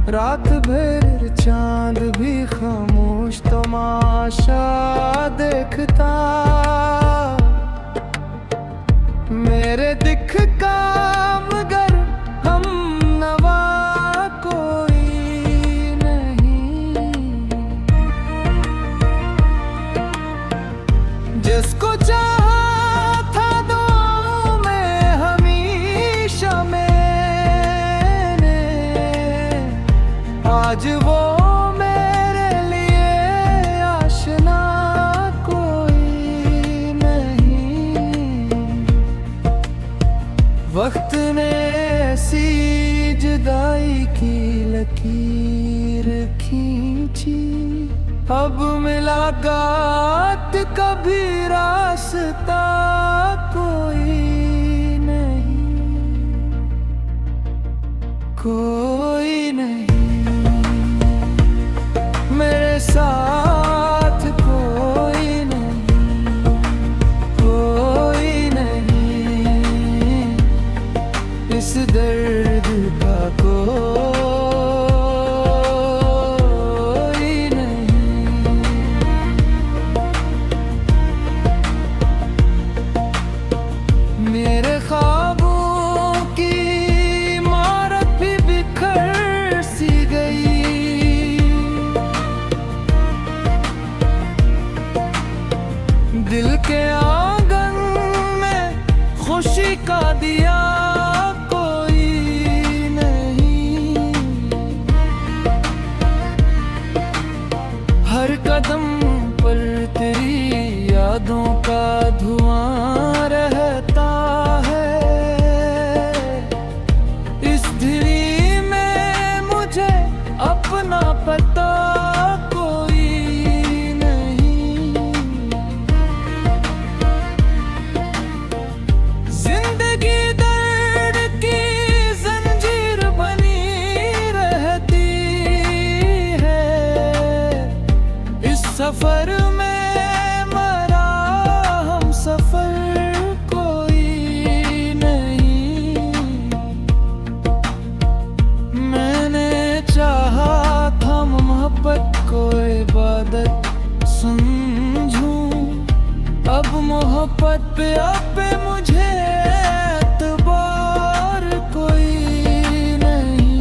रात भर चांद भी खामोश तमाशा देखता। मेरे दिख का मगर हम नवा कोई नहीं। जिसको चाहा था दुआओं में हमेशा मैंने, आज वो मेरे लिए आशना कोई नहीं। वक्त ने ऐसी जुदाई की लकीर खींची, अब मुलाकात कभी रास्ता कोई नहीं, कोई नहीं मेरे साथ, कोई नहीं, कोई नहीं इस दर्द का कोई नहीं। मेरे ख्वाबों की इमारत भी बिखर सी गई, दिल के आंगन में खुशी का दिया कोई नहीं। हर कदम पर तेरी यादों का धुआं रहता है। इस दिली में मुझे अपना पता कोई नहीं। जिंदगी दर्द की जंजीर बनी रहती है। इस सफर में मरा हम सफर कोई नहीं। मैंने चाहा था मोहब्बत को इबादत समझूं, अब मोहब्बत पे आपे मुझे एतबार कोई नहीं।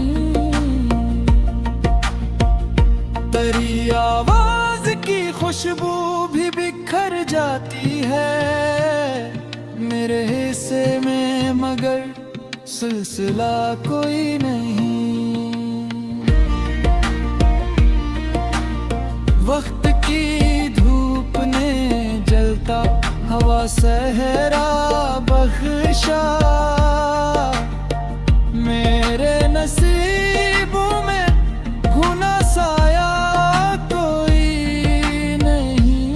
तेरी आवाज की खुशबू भी बिखर जाती है मेरे हिस्से में, मगर सिलसिला कोई नहीं। वक्त की धूप ने जलता हवा सहरा बख्शा, मेरे नसीबों में घुना साया कोई नहीं,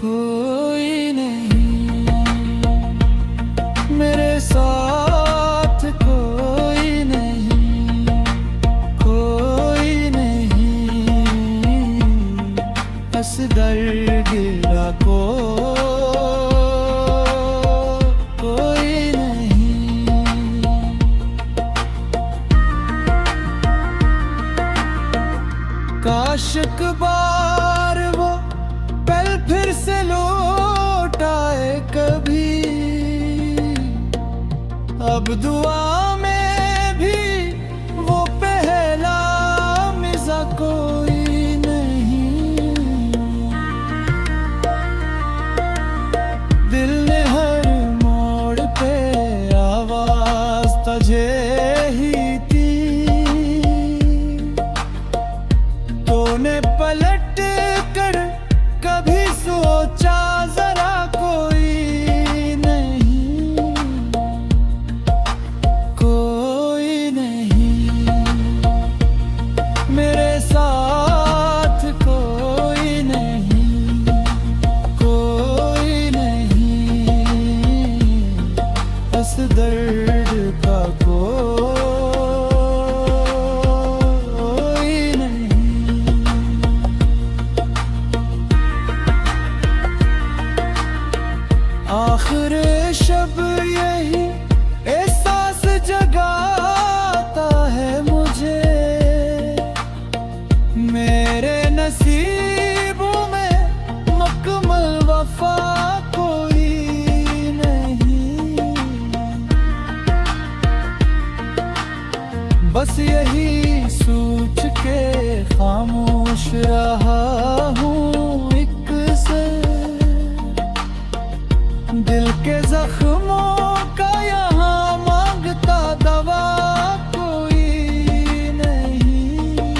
कोई नहीं मेरे साथ, कोई नहीं, कोई नहीं हंस दर्द गिरा कोई नहीं। काश एक बार वो पल फिर से लौट आए कभी, अब दुआ में भी वो पहला मिज़ा कोई नहीं। दिल ने हर मोड़ पे आवाज तुझे ही दी, तूने पलट कर कभी सोचा जरा कोई नहीं, कोई नहीं मेरे साथ, कोई नहीं, कोई नहीं इस दर्द का कोई नहीं। आखिर शब यही एहसास जगाता बस यही सोच के खामोश रहा हूँ एक से। दिल के जख्मों का यहाँ मांगता दवा कोई नहीं।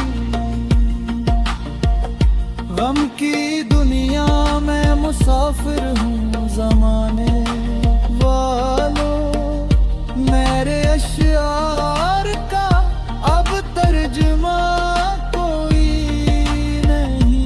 गम की दुनिया में मुसाफिर हूँ ज़माने वालों। मेरे अश्यार का अब तर्जुमा कोई नहीं।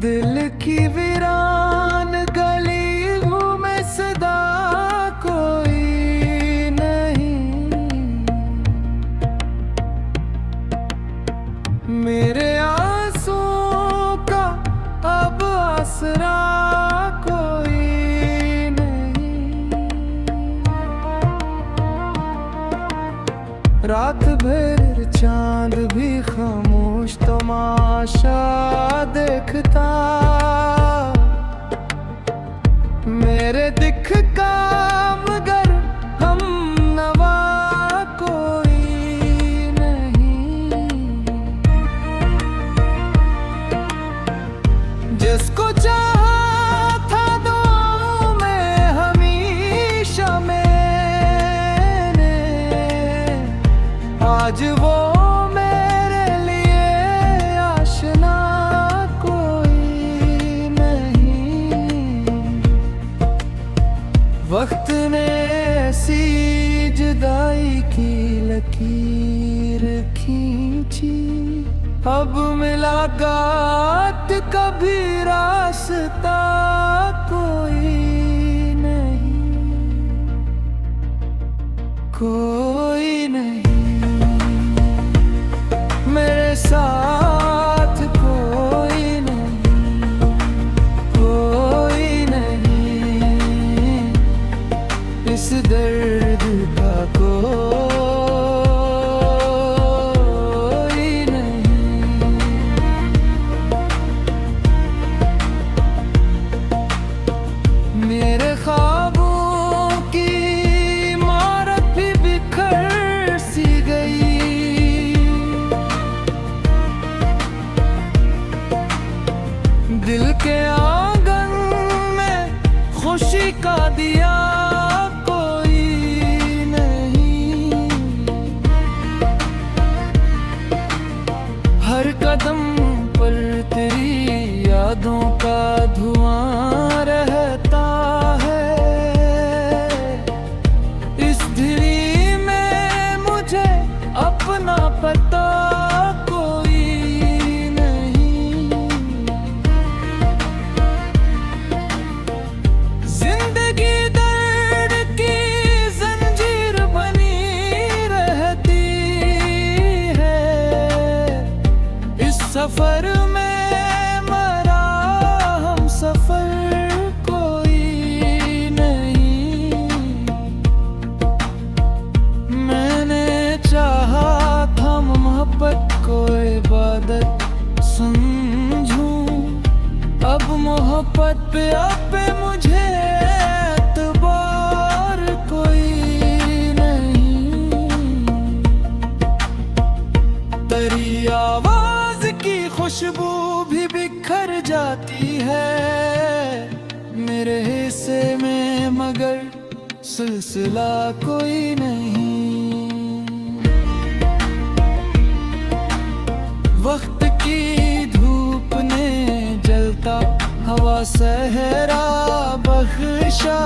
दिल की वीरान गली घूमे सदा कोई नहीं। मेरे आंसुओं का अब आसरा कोई नहीं। रात भर चांद भी खामोश तमाशा देखता। मेरे दिख का मगर हम नवा कोई नहीं। जिसको चाहा था दुआओं में हमेशा मैंने, आज वो वक्त ने ऐसी जुदाई की लकीर खींची। अब मुलाकात कभी रास्ता कोई नहीं। कोई नहीं मेरे साथ, कोई नहीं। कोई नहीं इस दर्द का कोई नहीं। मेरे ख्वाबों की इमारत भी बिखर सी गई। दिल के आंगन में खुशी का दिया कदम पर तेरी यादों का धुआं रहता है। इस दिली में मुझे अपना पता कोई नहीं। जिंदगी दर्द की जंजीर बनी रहती है। इस सफर में मरा हम सफर कोई नहीं। मैंने चाहा था मोहब्बत को इबादत समझूं। अब मोहब्बत पे आप मुझे एतबार कोई नहीं। तेरी आवाज की खुशबू भी बिखर जाती है मेरे हिस्से में, मगर सिलसिला कोई नहीं। वक्त की धूप ने जलता हवा सहरा बख्शा।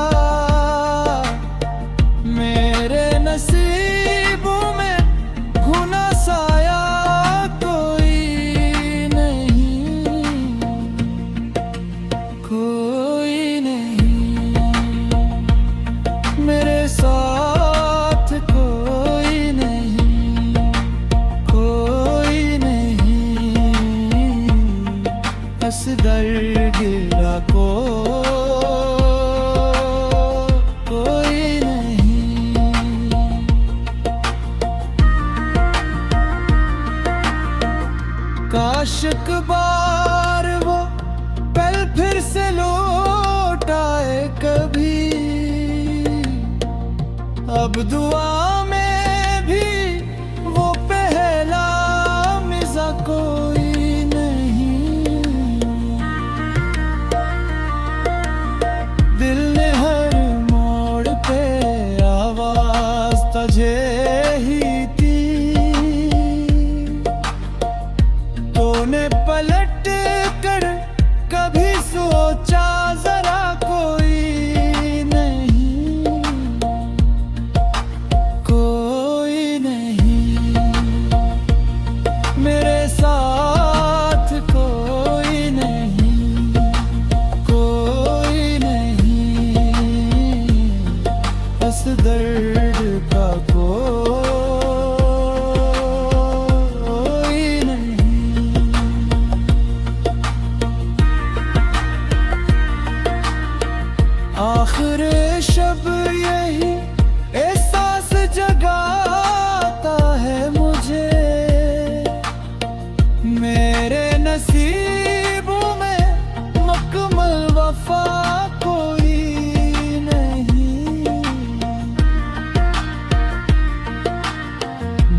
मेरे नसीबों में गुना साया कोई नहीं। कोई नहीं मेरे साथ, अब दुआ में भी वो पहला मिज़ा कोई नहीं। दिल ने हर मोड़ पे आवाज तुझे ही दी, तूने पलट कर कभी सोचा जरा कोई नहीं, कोई नहीं मेरे साथ, कोई नहीं, कोई नहीं बस दर्द का कोई नहीं। आखिर शब यही एहसास जगाता है मुझे, मेरे नसीबों में मुकम्मल वफा कोई नहीं।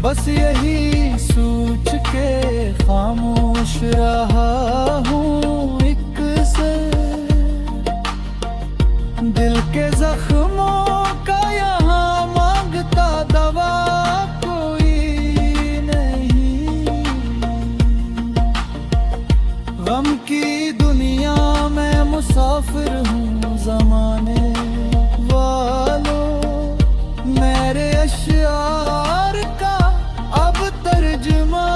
बस यही सोच के खामोश रहा हूँ एक से, दिल के जख्मों का यहाँ मांगता दवा कोई नहीं। गम की दुनिया में मुसाफिर हूँ ज़माने वालों, मेरे अश्यार का अब तर्जुमा